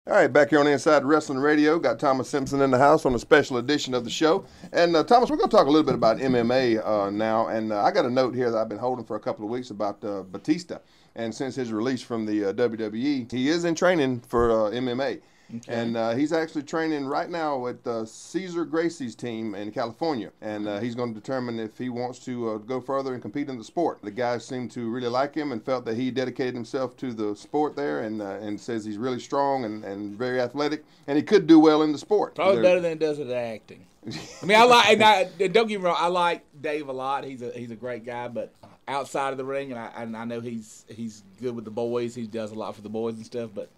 All right, back here on Inside Wrestling Radio, got Thomas Simpson in the house on a special edition of the show. And Thomas, we're going to talk a little bit about MMA now. And I got a note here that I've been holding for a couple of weeks about Batista. And since his release from the WWE, he is in training for MMA. Okay. And he's actually training right now at Cesar Gracie's team in California. And he's going to determine if he wants to go further and compete in the sport. The guys seem to really like him and felt that he dedicated himself to the sport there, and says he's really strong and very athletic, and he could do well in the sport. Probably better than he does at acting. I mean, don't get me wrong, I like Dave a lot. He's a great guy, but outside of the ring, and I know he's good with the boys. He does a lot for the boys and stuff, but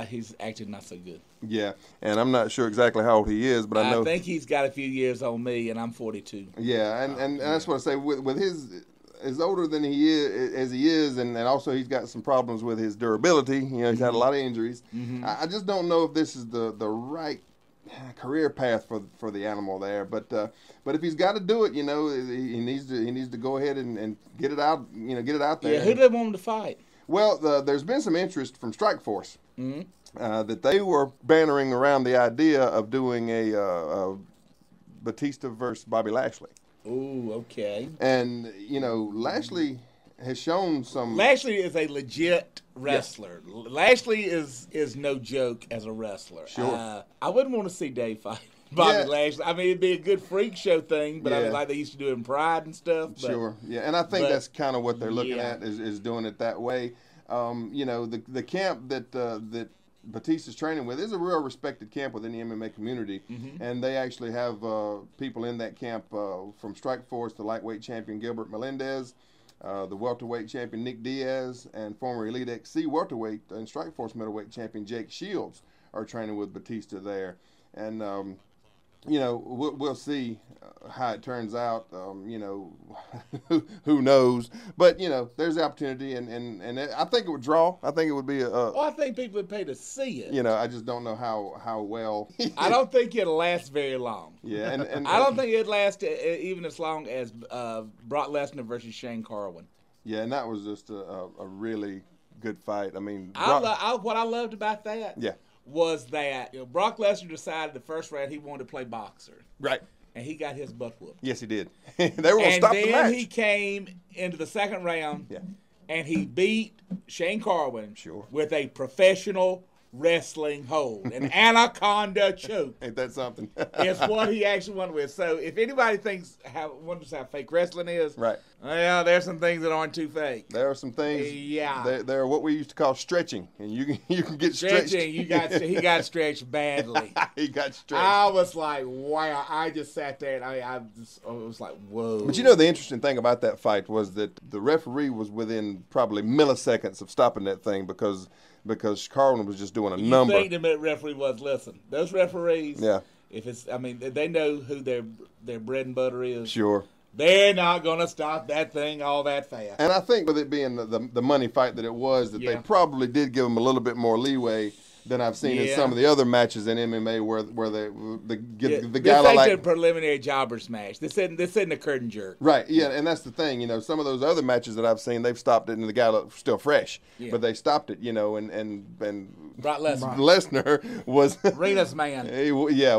he's actually not so good. Yeah, and I'm not sure exactly how old he is, but I know. I think he's got a few years on me, and I'm 42. Yeah, and that's what I say with his. As older than he is, as he is, and also he's got some problems with his durability. You know, he's had a lot of injuries. Mm-hmm. I just don't know if this is the right career path for the animal there, but if he's got to do it, you know, he needs to go ahead and get it out, you know, get it out there. Yeah, who do they want him to fight? Well, there's been some interest from Strikeforce that they were bannering around the idea of doing a Batista versus Bobby Lashley. Ooh, okay. And you know, Lashley has shown some. Lashley is a legit wrestler. Yeah. Lashley is no joke as a wrestler. Sure. I wouldn't want to see Dave fight Bobby Lashley. I mean, it'd be a good freak show thing, but I mean, like they used to do in Pride and stuff. But, sure. Yeah, and I think that's kind of what they're looking at is doing it that way. You know, the camp that Batista's training with is a real respected camp within the MMA community, and they actually have people in that camp from Strikeforce, the lightweight champion Gilbert Melendez, the welterweight champion Nick Diaz, and former Elite XC welterweight and Strikeforce middleweight champion Jake Shields are training with Batista there. And you know, we'll see how it turns out. You know, who knows? But you know, there's the opportunity, and I think it would draw. I think it would be I think people would pay to see it. You know, I just don't know how well. I don't think it'll last very long. Yeah, and I don't think it'd last even as long as Brock Lesnar versus Shane Carwin. Yeah, and that was just a really good fight. I mean, what I loved about that. Yeah. Was that Brock Lesnar decided the first round he wanted to play boxer. Right. And he got his butt whooped. Yes, he did. They were going to stop the match. And then he came into the second round and he beat Shane Carwin with a professional wrestling hold, an anaconda choke. Ain't that something? It's what he actually won with. So if anybody wonders how fake wrestling is, right? Yeah, there's some things that aren't too fake. There are some things. Yeah, they're what we used to call stretching, and you can get stretching. stretched. He got stretched badly. He got stretched. I was like, wow. I just sat there and I was like, whoa. But you know, the interesting thing about that fight was that the referee was within probably milliseconds of stopping that thing because Carwin was just doing a number. You think the referee was, listen, those referees, if it's, I mean, they know who their bread and butter is. Sure. They're not going to stop that thing all that fast. And I think with it being the money fight that it was, that they probably did give him a little bit more leeway than I've seen in some of the other matches in MMA where the guy like like a preliminary jobbers match. This isn't a curtain jerk. Right. Yeah, and that's the thing. You know, some of those other matches that I've seen, they've stopped it, and the guy looked still fresh, but they stopped it. You know, and Brock Lesnar was Rena's man.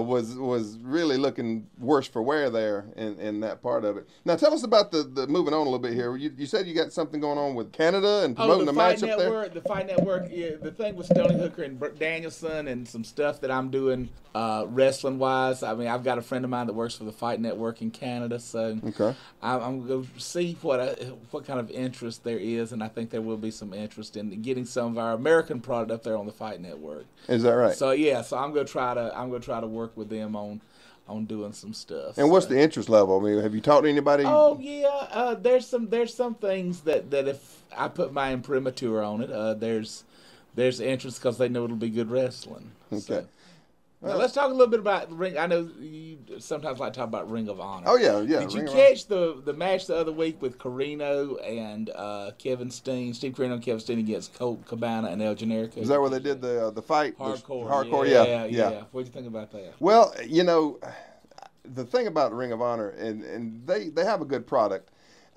Was really looking worse for wear there in that part of it. Now tell us about the moving on a little bit here. You said you got something going on with Canada and promoting the match up there. The Fight Network. Yeah, the thing with Stony Hooker and Danielson and some stuff that I'm doing wrestling wise. I mean, I've got a friend of mine that works for the Fight Network in Canada, so I'm going to see what kind of interest there is, and I think there will be some interest in getting some of our American product up there on the Fight Network. Is that right? So yeah, I'm going to try to work with them on doing some stuff. And what's the interest level? I mean, have you talked to anybody? Oh yeah, there's some things that if I put my imprimatur on it, there's interest because they know it'll be good wrestling. Okay. So, now let's talk a little bit about Ring. I know you sometimes like to talk about Ring of Honor. Oh yeah. Did you catch the match the other week with Carino and Kevin Steen, Steve Carino and Kevin Steen against Colt Cabana and El Generico? Is that where they did the fight? Hardcore. Yeah. What do you think about that? Well, you know, the thing about Ring of Honor, and they have a good product.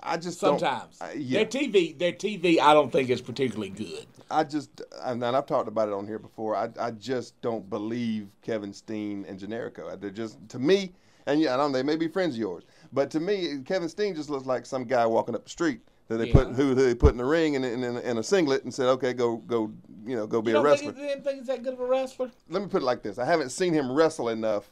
I just sometimes their TV I don't think is particularly good. And I've talked about it on here before. I just don't believe Kevin Steen and Generico. They're just, to me, and I don't know, they may be friends of yours, but to me, Kevin Steen just looks like some guy walking up the street that they put who they put in the ring and in a singlet and said, okay, go be a wrestler. You don't think he's that good of a wrestler? Let me put it like this: I haven't seen him wrestle enough.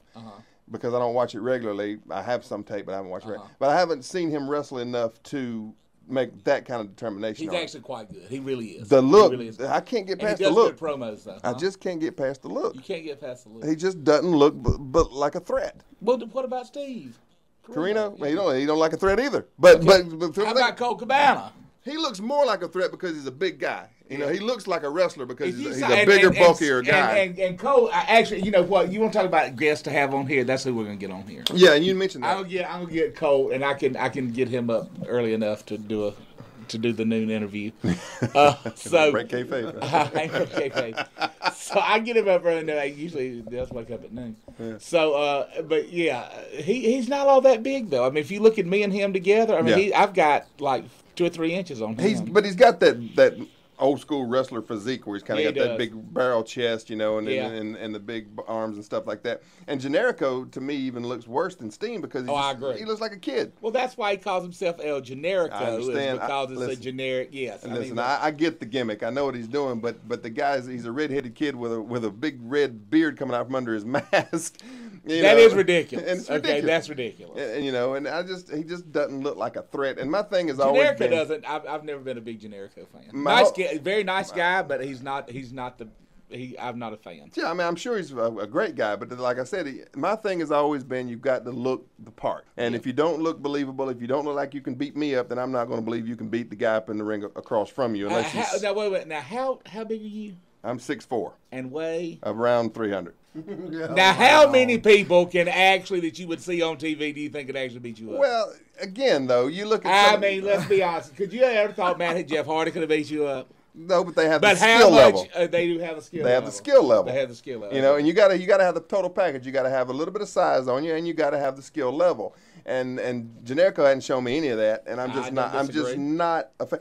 Because I don't watch it regularly. I have some tape, but I haven't watched it. But I haven't seen him wrestle enough to make that kind of determination. He's actually quite good. He really is. The look, I can't get past the look. He does good promos, though. I just can't get past the look. You can't get past the look. He just doesn't look but like a threat. Well, what about Steve Corino? Yeah. He don't like a threat either. But how about Cole Cabana? He looks more like a threat because he's a big guy. He looks like a wrestler because he's a bigger, bulkier guy. And Cole, actually, you know what? You want to talk about guests to have on here? That's who we're gonna get on here. Yeah, and you mentioned that. I'm gonna get Cole, and I can get him up early enough to do the noon interview. So break kayfabe. So I get him up early enough. Usually he does wake up at noon. Yeah. So, but yeah, he's not all that big though. I mean, if you look at me and him together, I mean, I've got like 2 or 3 inches on him. But he's got that old school wrestler physique where he's kind of got that big barrel chest, and the big arms and stuff like that. And Generico, to me, even looks worse than Steen because I agree. He looks like a kid. Well, that's why he calls himself El Generico. I understand. Because it's a generic. Yes. I get the gimmick. I know what he's doing, but the he's a red-headed kid with a big red beard coming out from under his mask. That is ridiculous. And it's ridiculous. Okay, that's ridiculous. And he just doesn't look like a threat. And my thing is always been, doesn't. I've never been a big Generico fan. Very nice guy, but I'm not a fan. Yeah, I mean, I'm sure he's a great guy, but like I said, my thing has always been you've got to look the part. And if you don't look believable, if you don't look like you can beat me up, then I'm not going to believe you can beat the guy up in the ring across from you. Now, wait. Now, how big are you? I'm 6'4". And weigh? Around 300. Now, how many people that you would see on TV do you think could actually beat you up? Well, again, though, you look at let's be honest. Could you ever thought Jeff Hardy could have beat you up? No, but they have the skill level. They do have a skill level. They have the skill level. They have the skill level. And you gotta have the total package. You gotta have a little bit of size on you, and you gotta have the skill level. And Generico hadn't shown me any of that, and I'm just not a fan.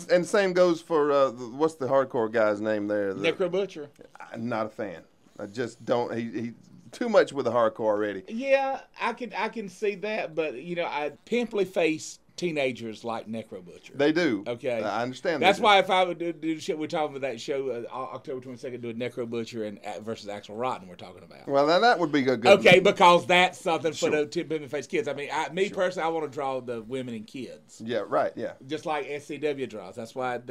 And same goes for what's the hardcore guy's name there? Necro Butcher. I'm not a fan. I just don't. He too much with the hardcore already. Yeah, I can see that, but I pimply face teenagers like Necro Butcher. They do. Okay. I understand. That's why if I would do the shit we're talking about, that show October 22nd, do a Necro Butcher versus Axel Rotten we're talking about. Well, then that would be good. Okay, because that's something for the pimply face kids. I mean, personally, I want to draw the women and kids. Yeah, right, yeah. Just like SCW draws. That's what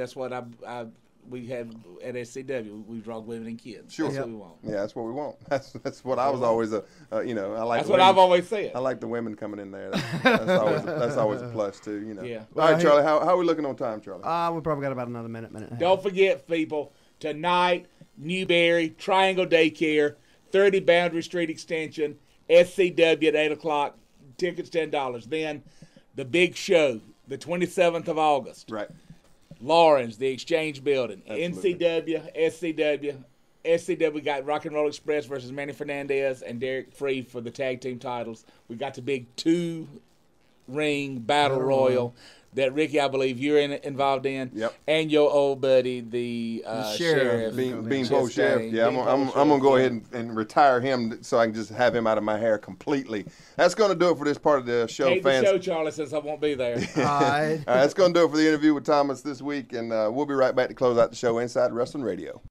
we have at SCW. We draw women and kids. Sure. That's what we want. Yeah, that's what we want. That's what I was always I like. That's what I've always said. I like the women coming in there. That's always a plus too. Yeah. All right, Charlie. How are we looking on time, Charlie? We probably got about another minute and a half. Don't forget, people. Tonight, Newberry Triangle Daycare, 30 Boundary Street Extension, SCW at 8:00. Tickets $10. Then the big show, the 27th of August. Right. Lawrence, the Exchange Building. Absolutely. NCW, SCW. We got Rock and Roll Express versus Manny Fernandez and Derek Free for the tag team titles. We got the big 2-ring battle royal that Rikki, I believe you're involved in. Yep. And your old buddy, the sheriff. Beanpole Sheriff. Yeah, I'm going to go ahead and retire him so I can just have him out of my hair completely. That's going to do it for this part of the show, Hate fans. The show, Charlie, since I won't be there. All right. That's going to do it for the interview with Thomas this week, and we'll be right back to close out the show inside Wrestling Radio.